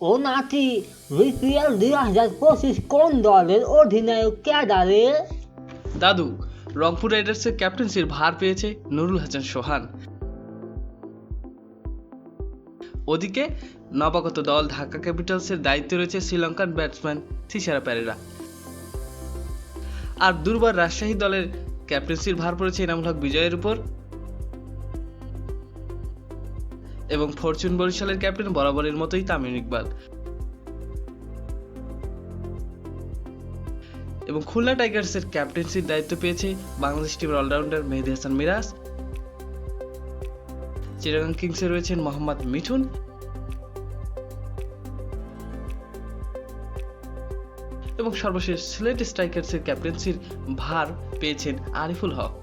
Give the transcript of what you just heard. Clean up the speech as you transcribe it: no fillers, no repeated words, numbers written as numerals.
ও নাতি, বিপিএল 2025 কোন দলের অধিনায়ক ক্যাডারে? দাদু, রংপুর রাইডার্সের ক্যাপ্টেন্সির ভার পেয়েছে নুরুল হাসান সোহান। ওদিকে নবাগত দল ঢাকা ক্যাপিটালসের দায়িত্বে রয়েছে শ্রীলঙ্কান ব্যাটসম্যান থিসারা পেরেরা। আর দুর্বার রাজশাহী দলের ক্যাপ্টেন্সির ভার পড়েছে এনামুল হক বিজয়ের উপর, এবং ফরচুন বরিশালের ক্যাপ্টেন বরাবরের মতোই তামিম ইকবাল। এবং খুলনা টাইগার্সের ক্যাপ্টেন্সির দায়িত্ব পেয়েছে বাংলাদেশ টিমের অলরাউন্ডার মেহেদী হাসান মিরাজ। চিটাগাং কিংসে রয়েছেন মোহাম্মদ মিঠুন, এবং সর্বশেষ সিলেট স্ট্রাইকার্সের ক্যাপ্টেন্সির ভার পেয়েছেন আরিফুল হক।